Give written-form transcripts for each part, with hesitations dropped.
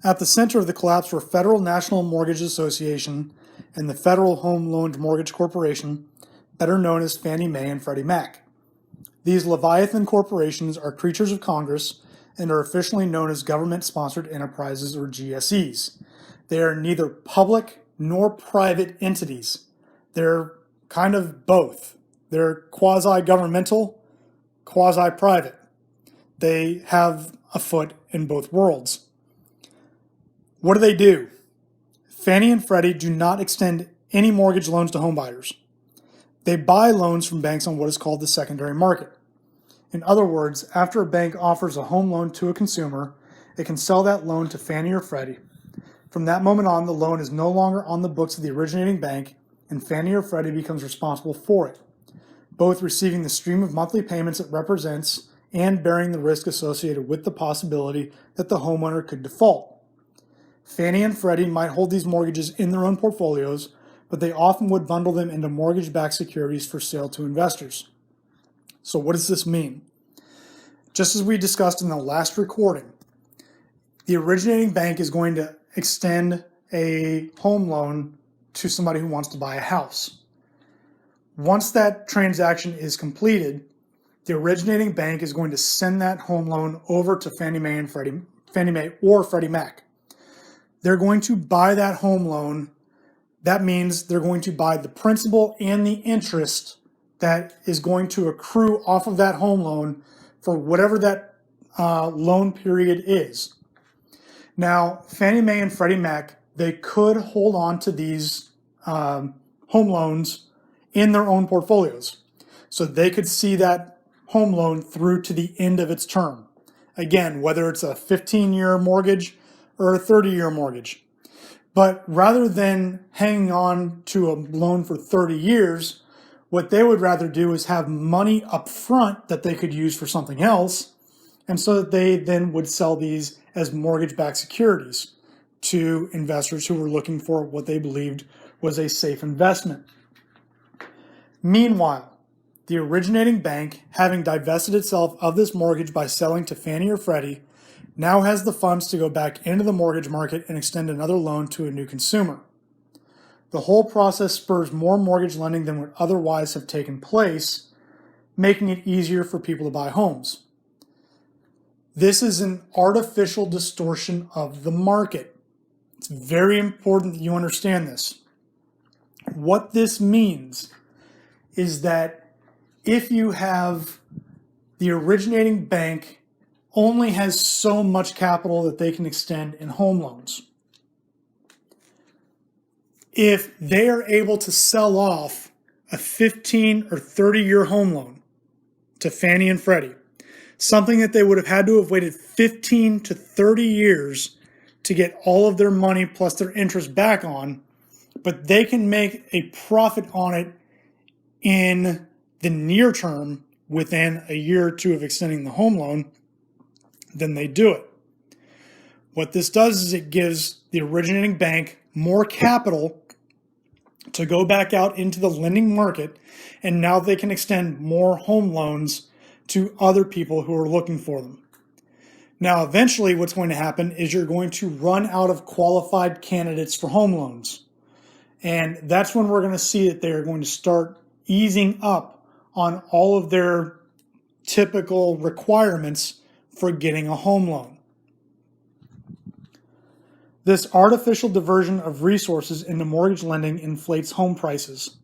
At the center of the collapse were Federal National Mortgage Association and the Federal Home Loan Mortgage Corporation, better known as Fannie Mae and Freddie Mac. These Leviathan corporations are creatures of Congress and are officially known as government-sponsored enterprises, or GSEs. They are neither public nor private entities. They're kind of both. They're quasi-governmental, quasi-private. They have a foot in both worlds. What do? Fannie and Freddie do not extend any mortgage loans to homebuyers. They buy loans from banks on what is called the secondary market. In other words, after a bank offers a home loan to a consumer, it can sell that loan to Fannie or Freddie. From that moment on, the loan is no longer on the books of the originating bank, and Fannie or Freddie becomes responsible for it, both receiving the stream of monthly payments it represents and bearing the risk associated with the possibility that the homeowner could default. Fannie and Freddie might hold these mortgages in their own portfolios, but they often would bundle them into mortgage-backed securities for sale to investors. So what does this mean? Just as we discussed in the last recording, the originating bank is going to extend a home loan to somebody who wants to buy a house. Once that transaction is completed, the originating bank is going to send that home loan over to Fannie Mae or Freddie Mac. They're going to buy that home loan. That means they're going to buy the principal and the interest that is going to accrue off of that home loan for whatever that loan period is. Now, Fannie Mae and Freddie Mac, they could hold on to these home loans in their own portfolios. So they could see that home loan through to the end of its term. Again, whether it's a 15-year mortgage or a 30-year mortgage. But rather than hanging on to a loan for 30 years, what they would rather do is have money up front that they could use for something else, and so that they then would sell these as mortgage-backed securities to investors who were looking for what they believed was a safe investment. Meanwhile, the originating bank, having divested itself of this mortgage by selling to Fannie or Freddie, now has the funds to go back into the mortgage market and extend another loan to a new consumer. The whole process spurs more mortgage lending than would otherwise have taken place, making it easier for people to buy homes. This is an artificial distortion of the market. It's very important that you understand this. What this means is that if you have the originating bank only has so much capital that they can extend in home loans. If they are able to sell off a 15 or 30-year home loan to Fannie and Freddie, something that they would have had to have waited 15 to 30 years to get all of their money plus their interest back on, but they can make a profit on it in the near term within a year or two of extending the home loan, then they do it. What this does is it gives the originating bank more capital to go back out into the lending market, and now they can extend more home loans to other people who are looking for them. Now, eventually what's going to happen is you're going to run out of qualified candidates for home loans. And that's when we're going to see that they're going to start easing up on all of their typical requirements for getting a home loan. This artificial diversion of resources into mortgage lending inflates home prices.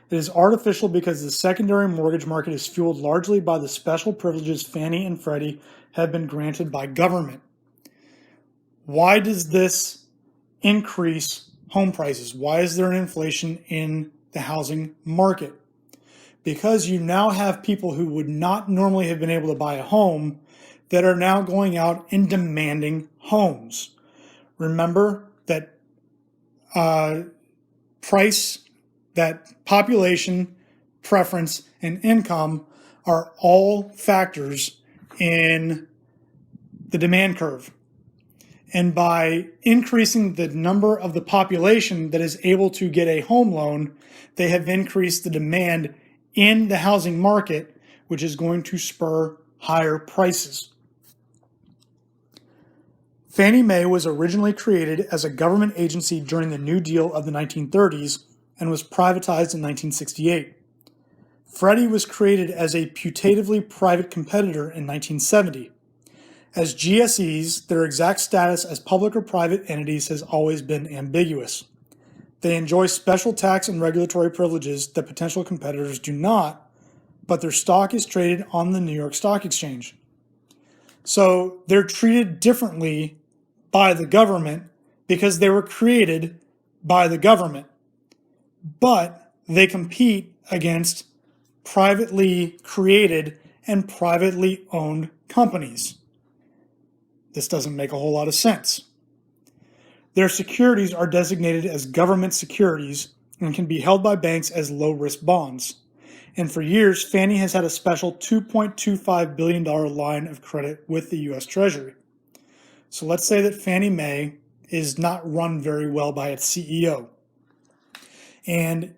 It is artificial because the secondary mortgage market is fueled largely by the special privileges Fannie and Freddie have been granted by government. Why does this increase home prices? Why is there an inflation in the housing market? Because you now have people who would not normally have been able to buy a home that are now going out and demanding homes. Remember that that population, preference, and income are all factors in the demand curve. And by increasing the number of the population that is able to get a home loan, they have increased the demand in the housing market, which is going to spur higher prices. Fannie Mae was originally created as a government agency during the New Deal of the 1930s and was privatized in 1968. Freddie was created as a putatively private competitor in 1970. As GSEs, their exact status as public or private entities has always been ambiguous. They enjoy special tax and regulatory privileges that potential competitors do not, but their stock is traded on the New York Stock Exchange. So they're treated differently by the government because they were created by the government, but they compete against privately created and privately owned companies. This doesn't make a whole lot of sense. Their securities are designated as government securities and can be held by banks as low-risk bonds. And for years, Fannie has had a special $2.25 billion line of credit with the U.S. Treasury. So let's say that Fannie Mae is not run very well by its CEO. And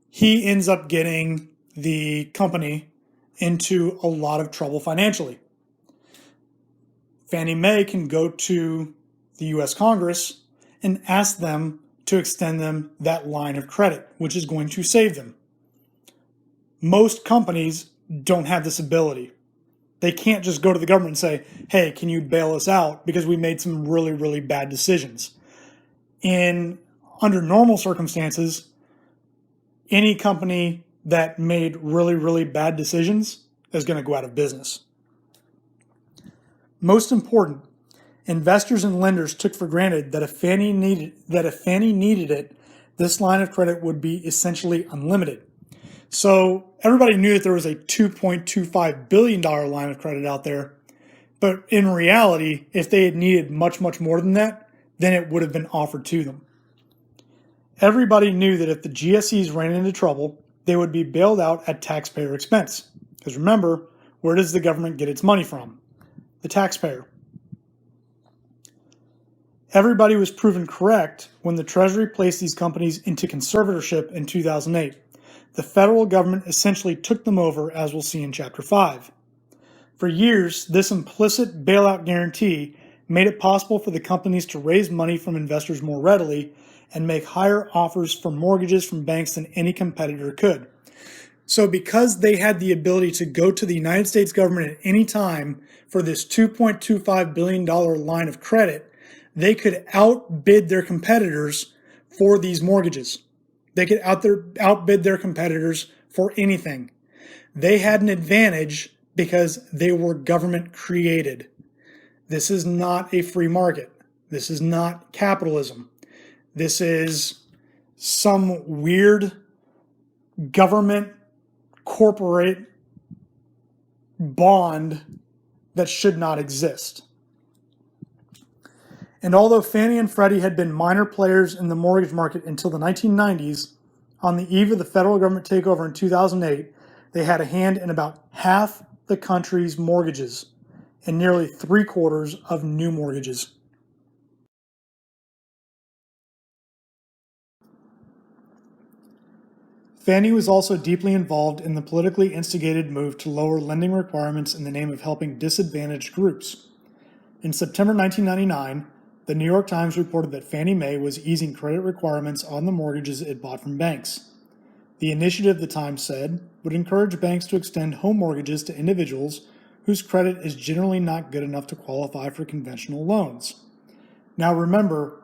he ends up getting the company into a lot of trouble financially. Fannie Mae can go to the U.S. Congress and ask them to extend them that line of credit, which is going to save them. Most companies don't have this ability. They can't just go to the government and say, hey, can you bail us out because we made some really, really bad decisions. Under normal circumstances, any company that made really, really bad decisions is going to go out of business. Most important, investors and lenders took for granted that if Fannie needed it, this line of credit would be essentially unlimited. So everybody knew that there was a $2.25 billion line of credit out there, but in reality, if they had needed much, much more than that, then it would have been offered to them. Everybody knew that if the GSEs ran into trouble, they would be bailed out at taxpayer expense. Because remember, where does the government get its money from? The taxpayer. Everybody was proven correct when the Treasury placed these companies into conservatorship in 2008. The federal government essentially took them over, as we'll see in Chapter 5. For years, this implicit bailout guarantee made it possible for the companies to raise money from investors more readily and make higher offers for mortgages from banks than any competitor could. So because they had the ability to go to the United States government at any time for this $2.25 billion line of credit, they could outbid their competitors for these mortgages. They could outbid their competitors for anything. They had an advantage because they were government created. This is not a free market. This is not capitalism. This is some weird government corporate bond that should not exist. And although Fannie and Freddie had been minor players in the mortgage market until the 1990s, on the eve of the federal government takeover in 2008, they had a hand in about half the country's mortgages and nearly 3/4 of new mortgages. Fannie was also deeply involved in the politically instigated move to lower lending requirements in the name of helping disadvantaged groups. In September 1999, the New York Times reported that Fannie Mae was easing credit requirements on the mortgages it bought from banks. The initiative, the Times said, would encourage banks to extend home mortgages to individuals whose credit is generally not good enough to qualify for conventional loans. Now remember,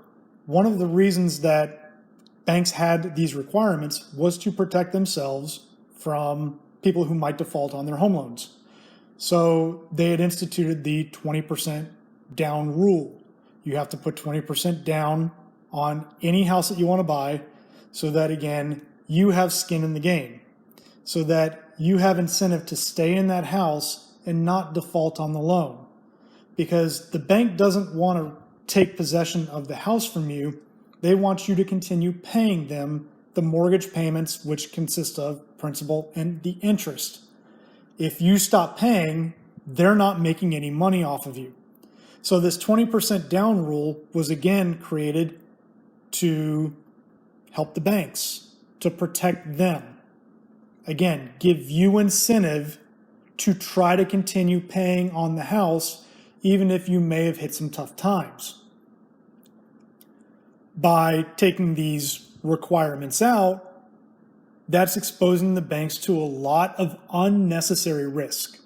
one of the reasons that banks had these requirements was to protect themselves from people who might default on their home loans. So they had instituted the 20% down rule. You have to put 20% down on any house that you want to buy so that, again, you have skin in the game, so that you have incentive to stay in that house and not default on the loan. Because the bank doesn't want to take possession of the house from you. They want you to continue paying them the mortgage payments, which consist of principal and the interest. If you stop paying, they're not making any money off of you. So this 20% down rule was again created to help the banks, to protect them. Again, give you incentive to try to continue paying on the house, even if you may have hit some tough times. By taking these requirements out, that's exposing the banks to a lot of unnecessary risk.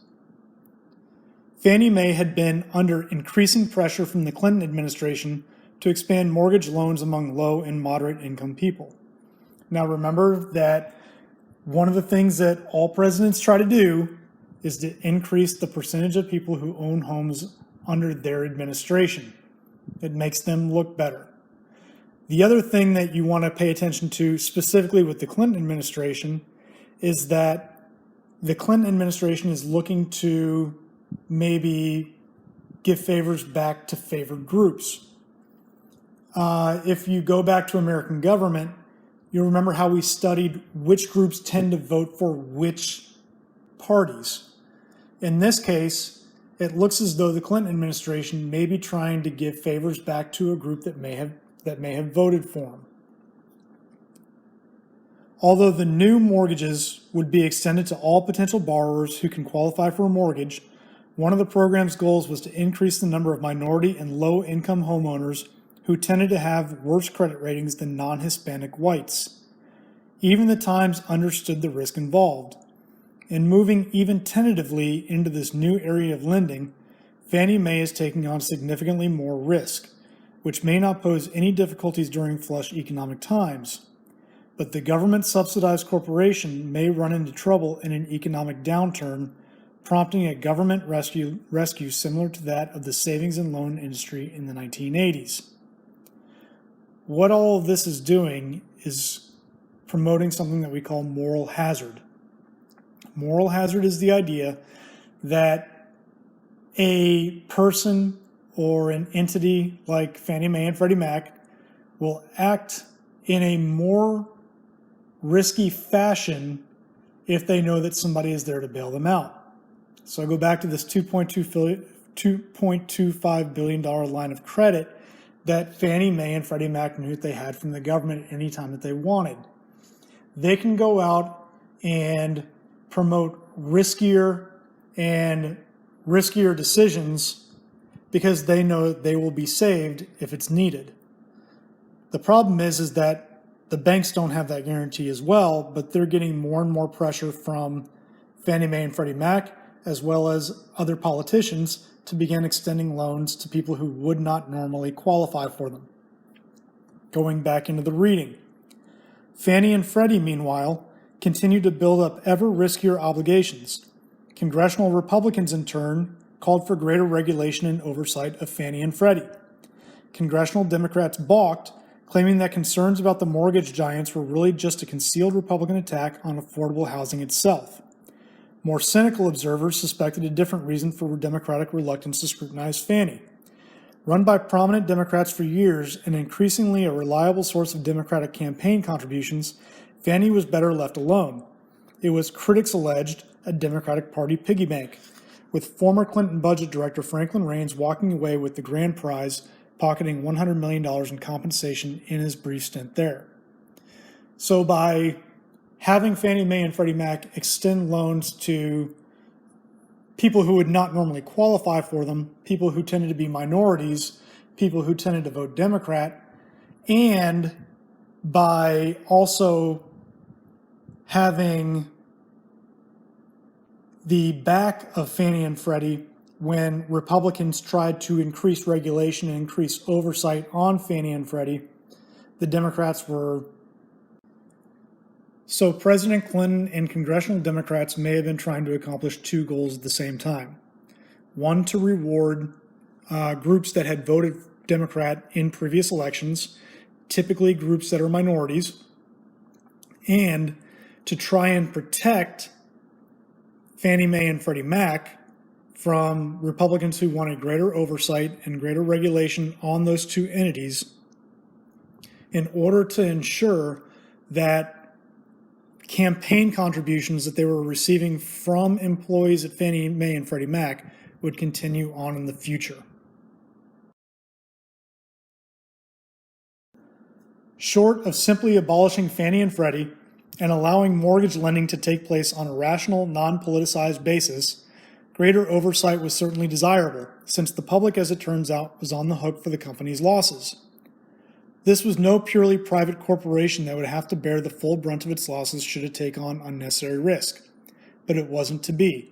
Fannie Mae had been under increasing pressure from the Clinton administration to expand mortgage loans among low and moderate income people. Now remember that one of the things that all presidents try to do is to increase the percentage of people who own homes under their administration. It makes them look better. The other thing that you want to pay attention to specifically with the Clinton administration is that the Clinton administration is looking to maybe give favors back to favored groups. If you go back to American government, you'll remember how we studied which groups tend to vote for which parties. In this case, it looks as though the Clinton administration may be trying to give favors back to a group that may have voted for them. Although the new mortgages would be extended to all potential borrowers who can qualify for a mortgage, one of the program's goals was to increase the number of minority and low-income homeowners who tended to have worse credit ratings than non-Hispanic whites. Even the Times understood the risk involved. In moving even tentatively into this new area of lending, Fannie Mae is taking on significantly more risk, which may not pose any difficulties during flush economic times. But the government-subsidized corporation may run into trouble in an economic downturn, prompting a government rescue similar to that of the savings and loan industry in the 1980s. What all of this is doing is promoting something that we call moral hazard. Moral hazard is the idea that a person or an entity like Fannie Mae and Freddie Mac will act in a more risky fashion if they know that somebody is there to bail them out. So I go back to this $2.25 billion line of credit that Fannie Mae and Freddie Mac knew that they had from the government at any time that they wanted. They can go out and promote riskier decisions because they know they will be saved if it's needed. The problem is that the banks don't have that guarantee as well, but they're getting more and more pressure from Fannie Mae and Freddie Mac, as well as other politicians, to begin extending loans to people who would not normally qualify for them. Going back into the reading, Fannie and Freddie, meanwhile, continue to build up ever riskier obligations. Congressional Republicans, in turn, called for greater regulation and oversight of Fannie and Freddie. Congressional Democrats balked, claiming that concerns about the mortgage giants were really just a concealed Republican attack on affordable housing itself. More cynical observers suspected a different reason for Democratic reluctance to scrutinize Fannie. Run by prominent Democrats for years and increasingly a reliable source of Democratic campaign contributions, Fannie was better left alone. It was, critics alleged, a Democratic Party piggy bank, with former Clinton budget director Franklin Raines walking away with the grand prize, pocketing $100 million in compensation in his brief stint there. So by having Fannie Mae and Freddie Mac extend loans to people who would not normally qualify for them, people who tended to be minorities, people who tended to vote Democrat, and by also having the back of Fannie and Freddie when Republicans tried to increase regulation and increase oversight on Fannie and Freddie, the Democrats were. So President Clinton and congressional Democrats may have been trying to accomplish two goals at the same time. One, to reward groups that had voted Democrat in previous elections, typically groups that are minorities, and to try and protect Fannie Mae and Freddie Mac from Republicans who wanted greater oversight and greater regulation on those two entities in order to ensure that campaign contributions that they were receiving from employees at Fannie Mae and Freddie Mac would continue on in the future. Short of simply abolishing Fannie and Freddie and allowing mortgage lending to take place on a rational, non-politicized basis, greater oversight was certainly desirable, since the public, as it turns out, was on the hook for the company's losses. This was no purely private corporation that would have to bear the full brunt of its losses should it take on unnecessary risk. But it wasn't to be.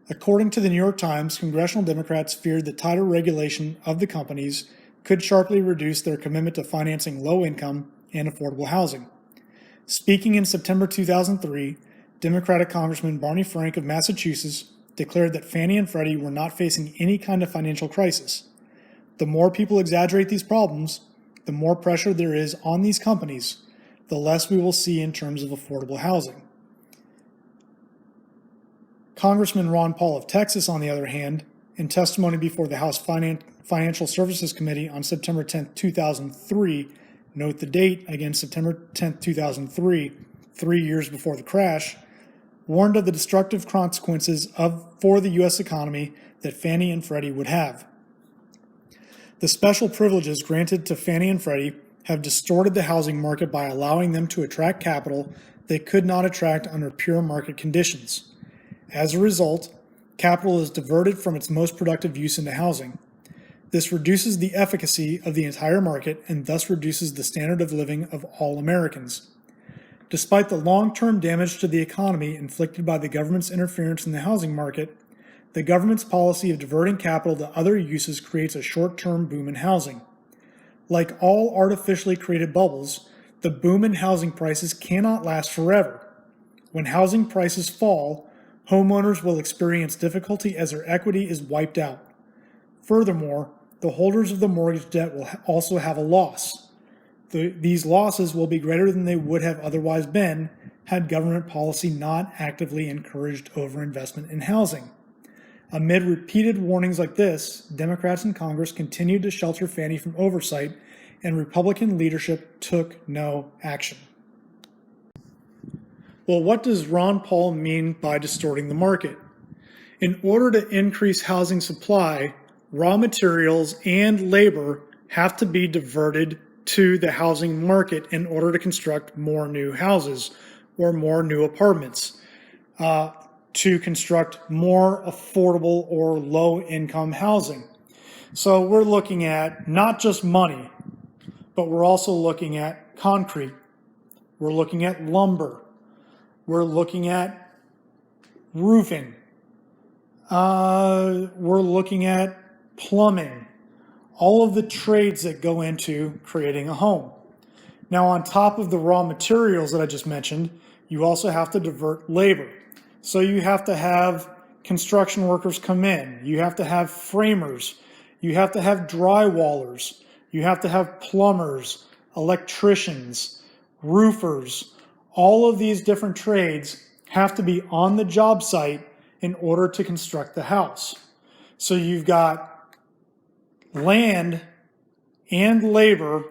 According to the New York Times, congressional Democrats feared that tighter regulation of the companies could sharply reduce their commitment to financing low-income and affordable housing. Speaking in September 2003, Democratic Congressman Barney Frank of Massachusetts declared that Fannie and Freddie were not facing any kind of financial crisis. The more people exaggerate these problems, the more pressure there is on these companies, the less we will see in terms of affordable housing. Congressman Ron Paul of Texas, on the other hand, in testimony before the House Financial Services Committee on September 10, 2003, note the date, again September 10, 2003, 3 years before the crash, warned of the destructive consequences for the U.S. economy that Fannie and Freddie would have. The special privileges granted to Fannie and Freddie have distorted the housing market by allowing them to attract capital they could not attract under pure market conditions. As a result, capital is diverted from its most productive use into housing. This reduces the efficacy of the entire market and thus reduces the standard of living of all Americans. Despite the long-term damage to the economy inflicted by the government's interference in the housing market, the government's policy of diverting capital to other uses creates a short-term boom in housing. Like all artificially created bubbles, the boom in housing prices cannot last forever. When housing prices fall, homeowners will experience difficulty as their equity is wiped out. Furthermore, the holders of the mortgage debt will also have a loss. These losses will be greater than they would have otherwise been had government policy not actively encouraged overinvestment in housing. Amid repeated warnings like this, Democrats in Congress continued to shelter Fannie from oversight, and Republican leadership took no action. Well, what does Ron Paul mean by distorting the market? In order to increase housing supply, raw materials and labor have to be diverted to the housing market in order to construct more new houses or more new apartments, to construct more affordable or low-income housing. So we're looking at not just money, but we're also looking at concrete. We're looking at lumber. We're looking at roofing. We're looking at plumbing. All of the trades that go into creating a home. Now, on top of the raw materials that I just mentioned, you also have to divert labor. So you have to have construction workers come in. You have to have framers. You have to have drywallers. You have to have plumbers, electricians, roofers. All of these different trades have to be on the job site in order to construct the house. So you've got land and labor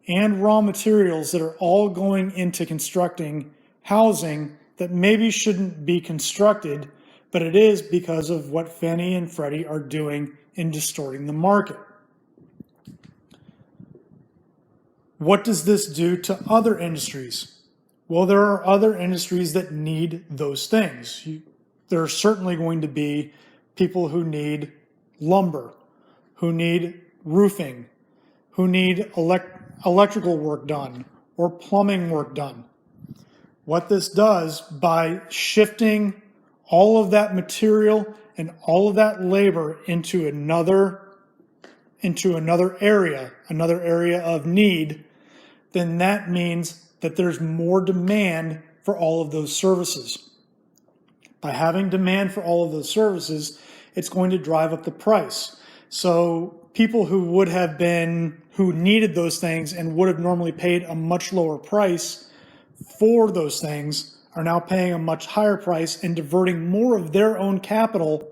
and raw materials that are all going into constructing housing that maybe shouldn't be constructed, but it is because of what Fannie and Freddie are doing in distorting the market. What does this do to other industries? Well, there are other industries that need those things. There are certainly going to be people who need lumber, who need roofing, who need electrical work done or plumbing work done. What this does, by shifting all of that material and all of that labor into another area of need, then that means that there's more demand for all of those services. By having demand for all of those services, it's going to drive up the price. So people who needed those things and would have normally paid a much lower price for those things are now paying a much higher price and diverting more of their own capital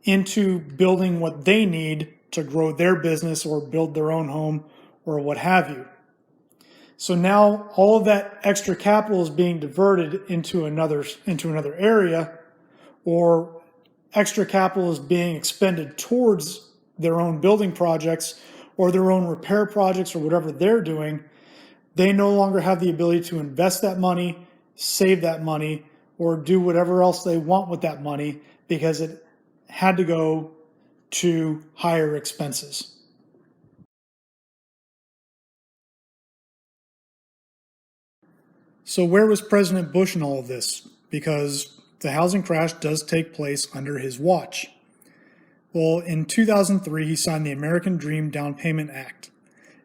into building what they need to grow their business or build their own home or what have you. So now all of that extra capital is being diverted into another area, or extra capital is being expended towards their own building projects or their own repair projects or whatever they're doing. They no longer have the ability to invest that money, save that money, or do whatever else they want with that money because it had to go to higher expenses. So where was President Bush in all of this? Because the housing crash does take place under his watch. Well, in 2003, he signed the American Dream Down Payment Act.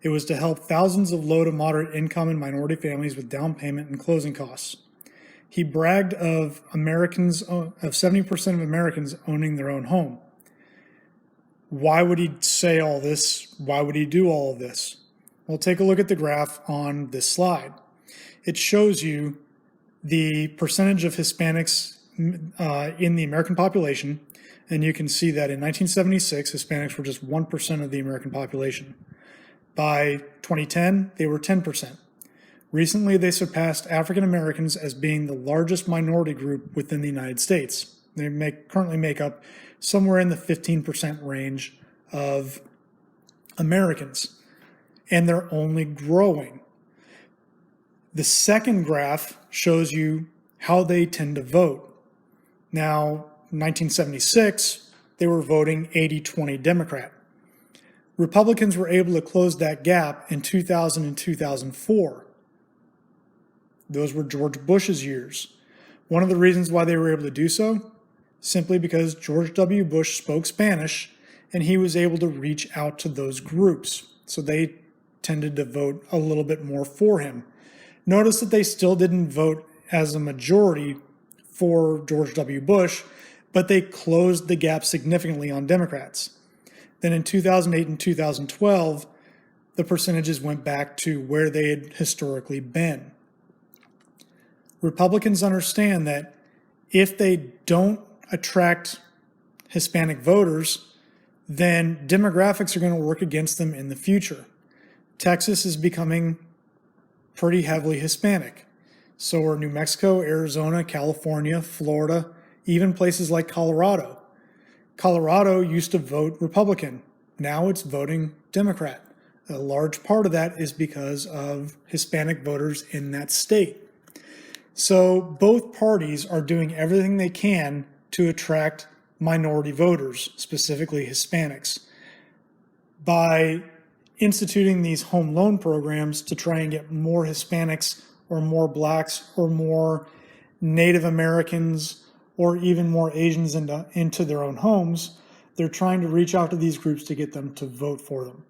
It was to help thousands of low to moderate income and minority families with down payment and closing costs. He bragged of 70% of Americans owning their own home. Why would he say all this? Why would he do all of this? Well, take a look at the graph on this slide. It shows you the percentage of Hispanics in the American population, and you can see that in 1976, Hispanics were just 1% of the American population. By 2010, they were 10%. Recently, they surpassed African Americans as being the largest minority group within the United States. They currently make up somewhere in the 15% range of Americans, and they're only growing. The second graph shows you how they tend to vote. Now, in 1976, they were voting 80-20 Democrat. Republicans were able to close that gap in 2000 and 2004. Those were George Bush's years. One of the reasons why they were able to do so, simply because George W. Bush spoke Spanish and he was able to reach out to those groups. So they tended to vote a little bit more for him. Notice that they still didn't vote as a majority for George W. Bush, but they closed the gap significantly on Democrats. Then in 2008 and 2012, the percentages went back to where they had historically been. Republicans understand that if they don't attract Hispanic voters, then demographics are going to work against them in the future. Texas is becoming pretty heavily Hispanic. So are New Mexico, Arizona, California, Florida, even places like Colorado. Colorado used to vote Republican. Now it's voting Democrat. A large part of that is because of Hispanic voters in that state. So both parties are doing everything they can to attract minority voters, specifically Hispanics, by instituting these home loan programs to try and get more Hispanics or more blacks or more Native Americans or even more Asians into their own homes. They're trying to reach out to these groups to get them to vote for them.